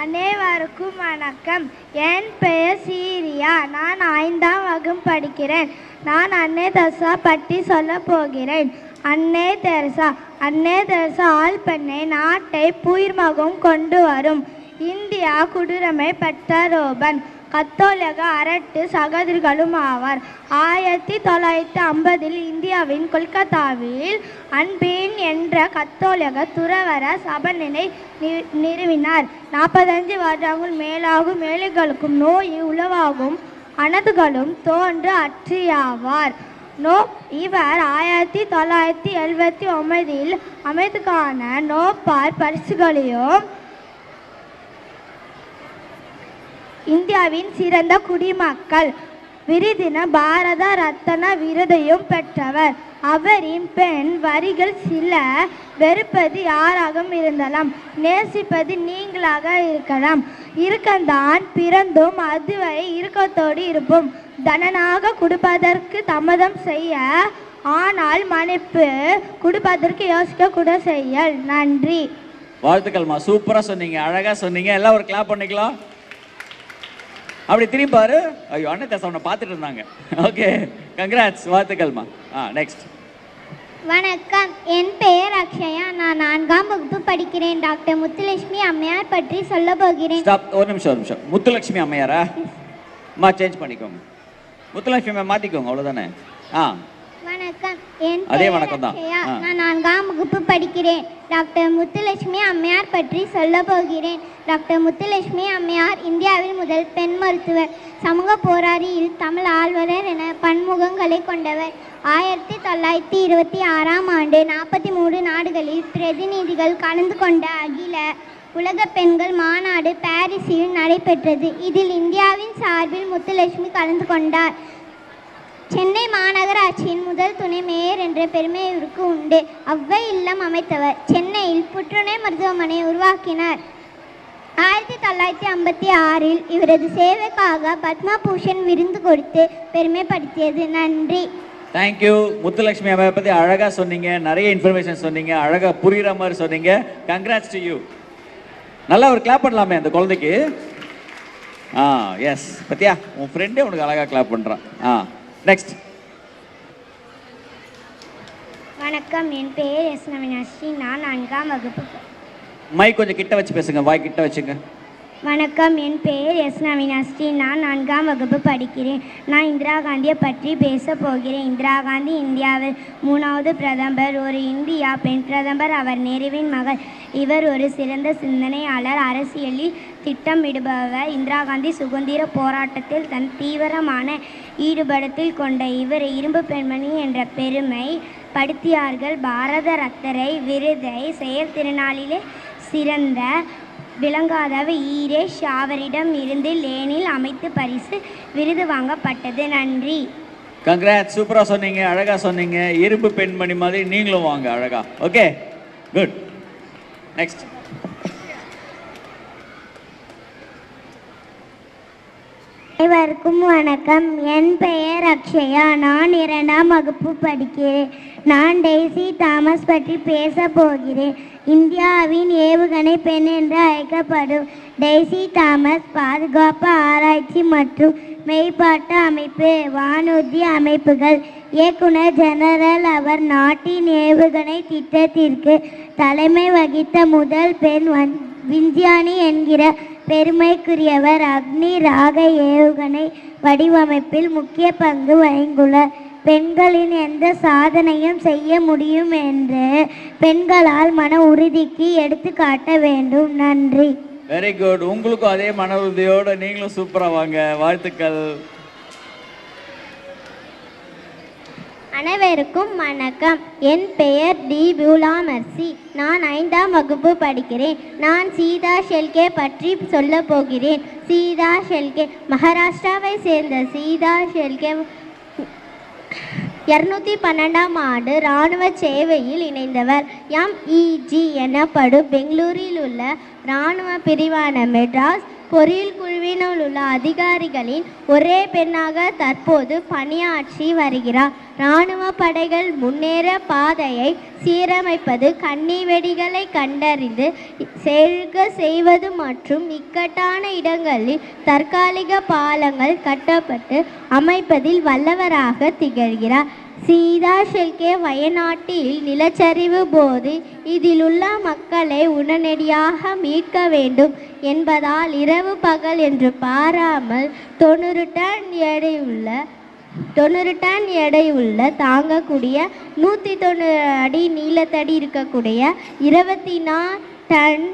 அனைவருக்கும் வணக்கம். என் பெயர் சீரியா. நான் 5ஆம் வகுப்பு படிக்கிறேன். நான் அன்னை தெரசா பற்றி சொல்ல போகிறேன். அன்னை தெரசா ஆள் பெண்ணை நாட்டை புயிர்மகம் கொண்டு வரும் இந்தியா குடியுரிமை பெற்ற ரோபன் கத்தோலிக அரட்டு சகோதரிகளும் ஆவார். 1950 இந்தியாவின் கொல்கத்தாவில் அன்பின் என்ற கத்தோலிக துறவர சபையினை நிறுவினார். 45 வருடங்கள் மேலாகும் ஏழைகளுக்கும் நோய் உளவாகும் அனதுகளும் தோன்று அற்றியாவார். இவர் 1979 அமைதிக்கான நோபால் பரிசுகளையும் இந்தியாவின் சிறந்த குடிமக்கள் விருதின பாரத ரத்ன விருதையும் பெற்றவர். அவரின் பெண் வரிகள் சில வெறுப்பது யாராக இருந்தாலும் நேசிப்பது நீங்களாக இருக்கலாம். இருக்கந்தான் பிறந்தும் அதுவரை இறுக்கத்தோடு இருப்போம். தனனாக கொடுப்பதற்கு தாமதம் செய்ய, ஆனால் மன்னிப்பு கொடுப்பதற்கு யோசிக்க கூட செய்யல். நன்றி. வாழ்த்துக்கள்மா, சூப்பரா சொன்னீங்க, அழகா சொன்னீங்க. எல்லாம் ஒரு கிளாப் பண்ணிக்கலாம். அப்படி திரும்பி பாரு. ஐயோ, அண்ணன் தேசம் அவனை பார்த்துட்டு இருந்தாங்க. ஓகே, கங்க்ராட்ஸ், வாழ்த்துக்கள்மா. நெக்ஸ்ட். வணக்கம், என் பெயர் அக்ஷயா. நான் 4ஆம் வகுப்பு படிக்கிறேன். டாக்டர் முத்துலட்சுமி அம்மையார் பற்றி சொல்ல போகிறேன். ஒரு நிமிஷம். முத்துலட்சுமி அம்மையாரா? அம்மா சேஞ்ச் பண்ணிக்கோங்க, முத்துலட்சுமி மாற்றிக்கோங்க, அவ்வளோதானே? வணக்கம், என் பெயர் அக்ஷயா. நான் 4ஆம் வகுப்பு படிக்கிறேன். டாக்டர் முத்துலட்சுமி அம்மையார் பற்றி சொல்ல போகிறேன். டாக்டர் முத்துலட்சுமி அம்மையார் இந்தியாவில் முதல் பெண் மருத்துவர், சமூக போராளியில் தமிழ் ஆழ்வரர் என பன்முகங்களை கொண்டவர். 1926ஆம் ஆண்டு 43 நாடுகளில் பிரதிநிதிகள் கலந்து கொண்ட அகில உலக பெண்கள் மாநாடு பாரிஸில் நடைபெற்றது. இதில் இந்தியாவின் சார்பில் முத்துலட்சுமி கலந்து கொண்டார். சென்னை மாநகராட்சியின் முதல் துணை மேயர் என்ற பெருமை இவருக்கு உண்டு. அவ்வை இல்லம் அமைத்தவர். சென்னையில் புற்றுநோய் மருத்துவமனை உருவாக்கினார். 1956 இவரது சேவைக்காக பத்ம பூஷன் விருது கொடுத்து பெருமைப்படுத்தியது. நன்றி. தேங்க்யூ. முத்துலட்சுமி அம்மையை பற்றி அழகாக சொன்னீங்க, நிறைய இன்ஃபர்மேஷன் சொன்னீங்க, அழகாக புரிகிற மாதிரி சொன்னீங்க. Congrats to you. நல்லா ஒரு கிளாப் பண்ணலாமே அந்த குழந்தைக்கு. எஸ், பத்தியா உன் ஃப்ரெண்டே உனக்கு அழகாக கிளாப் பண்ணுறான். நெக்ஸ்ட். வணக்கம், என் பெயர் எஸ் நவீனாஸ்ரீ. நான் 4ஆம் வகுப்பு. மைக் கொஞ்சம் கிட்ட வச்சு பேசுங்க, வாய் கிட்ட வச்சுங்க. வணக்கம், என் பெயர் எஸ் நவீனாஸ்ரீ. நான் 4ஆம் வகுப்பு படிக்கிறேன். நான் இந்திரா காந்தியை பற்றி பேச போகிறேன். இந்திரா காந்தி இந்தியாவில் 3வது பிரதமர். ஒரு இந்தியா பெண் பிரதமர். அவர் நேருவின் மகள். இவர் ஒரு சிறந்த சிந்தனையாளர், அரசியலில் திட்டமிடுபவர். இந்திரா காந்தி சுதந்திர போராட்டத்தில் தன் தீவிரமான ஈடுபடத்தில் கொண்ட இவர் இரும்பு பெண்மணி என்ற பெருமை படுத்தியார்கள். பாரத ரத்தனை விருதை செயல்திறனாளிலே சிறந்த விளங்காதவ ஈரேஷ் அவரிடம் இருந்து லேனில் அமைத்து பரிசு விருது வாங்கப்பட்டது. நன்றி. கங்க்ராட்ஸ், சூப்பராக சொன்னீங்க, அழகாக சொன்னீங்க. இரும்பு பெண்மணி மாதிரி நீங்களும் வாங்க அழகா. Okay, good. நெக்ஸ்ட். அனைவருக்கும் வணக்கம். என் பெயர் அக்ஷயா. நான் 2ஆம் வகுப்பு படிக்கிறேன். நான் டெய்சி தாமஸ் பற்றி பேச போகிறேன். இந்தியாவின் ஏவுகணை பெண் என்று அழைக்கப்படும் டெய்சி தாமஸ் பாதுகாப்பு ஆராய்ச்சி மற்றும் மேம்பாட்டு அமைப்பு வானூர்தி அமைப்புகள் இயக்குனர் ஜெனரல். அவர் நாட்டின் ஏவுகணை திட்டத்திற்கு தலைமை வகித்த முதல் பெண் விஞ்ஞானி என்கிற பெருமைக்குரியவர். அக்னி ராக ஏவுகணை வடிவமைப்பில் முக்கிய பங்கு வகித்துள்ளார். பெண்களின் எந்த சாதனையும் செய்ய முடியும் என்று பெண்களால் மன உறுதிக்கு எடுத்துக்காட்ட வேண்டும். நன்றி. Very good. உங்களுக்கும் அதே மன உறுதியோடு நீங்களும் சூப்பராக வாங்க. வாழ்த்துக்கள். அனைவருக்கும் வணக்கம். என் பெயர் டி பியூலா மெர்சி. நான் 5ஆம் வகுப்பு படிக்கிறேன். நான் சீதா ஷெல்கே பற்றி சொல்ல போகிறேன். சீதா ஷெல்கே மகாராஷ்டிராவை சேர்ந்த சீதா ஷெல்கே 212ஆம் ஆண்டு இராணுவ சேவையில் இணைந்தவர். MEG எனப்படும் பெங்களூரில் உள்ள இராணுவ பிரிவான மெட்ராஸ் பொறியியல் குழுவினுள் உள்ள அதிகாரிகளின் ஒரே பெண்ணாக தற்போது பணியாற்றி வருகிறார். இராணுவ படைகள் முன்னேற பாதையை சீரமைப்பது, கண்ணி வெடிகளை கண்டறிந்து செழுக செய்வது மற்றும் இக்கட்டான இடங்களில் தற்காலிக பாலங்கள் கட்டப்பட்டு அமைப்பதில் வல்லவராக திகழ்கிறார். சீதா ஷெல்கே வயநாட்டில் நிலச்சரிவு போது இதிலுள்ள மக்களை உடனடியாக மீட்க வேண்டும் என்பதால் இரவு பகல் என்று பாராமல் 90 டன் எடையுள்ள தாங்கக்கூடிய 190 அடி நீளத்தடி இருக்கக்கூடிய 24 டன்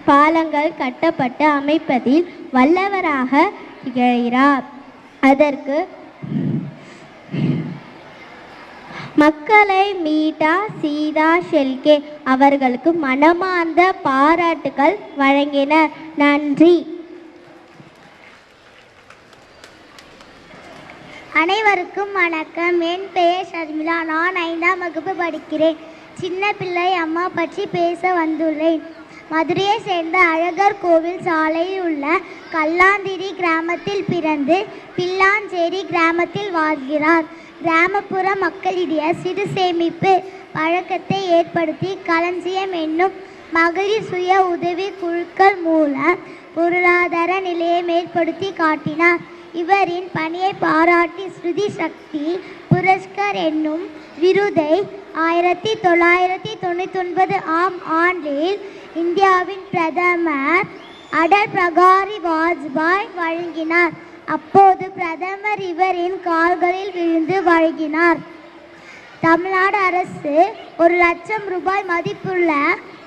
பாலங்கள் கட்டப்பட்டு அமைப்பதில் வல்லவராக திகழ்கிறார். அதற்கு மக்களை மீட்டா சீதா ஷெல்கே அவர்களுக்கு மனமார்ந்த பாராட்டுகள் வழங்கினர். நன்றி. அனைவருக்கும் வணக்கம். என் பெயர் ஷர்மிளா. நான் 5ஆம் வகுப்பு படிக்கிறேன். சின்ன பிள்ளை அம்மா பற்றி பேச வந்துள்ளேன். மதுரையை சேர்ந்த அழகர் கோவில் சாலையில் உள்ள கல்லாந்திரி கிராமத்தில் பிறந்து பில்லாஞ்சேரி கிராமத்தில் வாழ்கிறார். கிராமப்புற மக்களிடையே சிறு சேமிப்பு பழக்கத்தை ஏற்படுத்தி களஞ்சியம் என்னும் மகளிர் சுய உதவி குழுக்கள் மூலம் பொருளாதார நிலையை மேற்படுத்தி காட்டினார். இவரின் பணியை பாராட்டி ஸ்ருதி சக்தி புரஸ்கர் என்னும் விருதை 1999 ஆம் ஆண்டில் இந்தியாவின் பிரதமர் அடல் பிகாரி வாஜ்பாய் வழங்கினார். அப்போது பிரதமர் இவரின் கால்களில் விழுந்து வழங்கினார். தமிழ்நாடு அரசு 1 லட்சம் ரூபாய் மதிப்புள்ள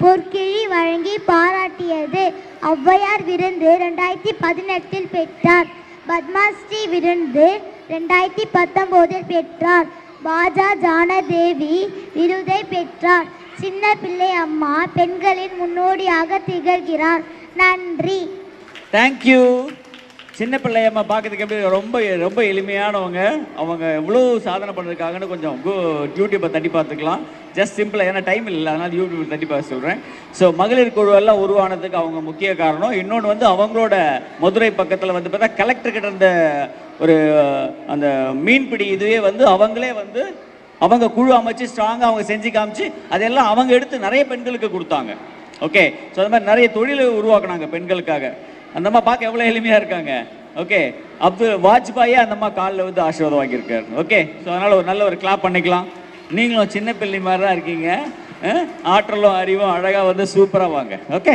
பொற்கிழி வழங்கி பாராட்டியது. ஔவையார் விருது 2018 பெற்றார். பத்மஸ்ரீ விருது 2019 பெற்றார். பாஜா ஜானதேவி விருதை பெற்றார். சின்ன பிள்ளை அம்மா பெண்களின் முன்னோடியாக திகழ்கிறார். நன்றி. தேங்க்யூ. சின்ன பிள்ளையம்மா பார்க்கறதுக்கு எப்படி ரொம்ப ரொம்ப எளிமையானவங்க. அவங்க எவ்வளோ சாதனை பண்ணுறதுக்காகன்னு கொஞ்சம் யூடியூப்பை தட்டி பார்த்துக்கலாம். ஜஸ்ட் சிம்பிளாக, ஏன்னா டைம் இல்லை, அதனால் யூடியூப் தட்டி பார்த்து சொல்கிறேன். ஸோ மகளிர் குழுவெல்லாம் உருவானதுக்கு அவங்க முக்கிய காரணம். இன்னொன்று வந்து அவங்களோட மதுரை பக்கத்தில் வந்து பார்த்தா கலெக்டர்கிட்ட இருந்த ஒரு அந்த மீன்பிடி இதுவே வந்து அவங்களே வந்து அவங்க குழு அமைச்சு ஸ்ட்ராங்காக அவங்க செஞ்சு காமிச்சு அதெல்லாம் அவங்க எடுத்து நிறைய பெண்களுக்கு கொடுத்தாங்க. ஓகே, ஸோ அது மாதிரி நிறைய தொழிலை உருவாக்குனாங்க பெண்களுக்காக. அந்தம்மா பார்க்க எவ்வளோ எளிமையாக இருக்காங்க. ஓகே, வாஜ்பாயே அந்தம்மா காலில் வந்து ஆசீர்வாதம் வாங்கியிருக்காரு. ஓகே, ஸோ அதனால் ஒரு நல்ல ஒரு கிளாப் பண்ணிக்கலாம். நீங்களும் சின்ன பிள்ளை மாதிரி தான் இருக்கீங்க. ஆற்றலும் அறிவும் அழகாக வந்து சூப்பராக வாங்க. ஓகே.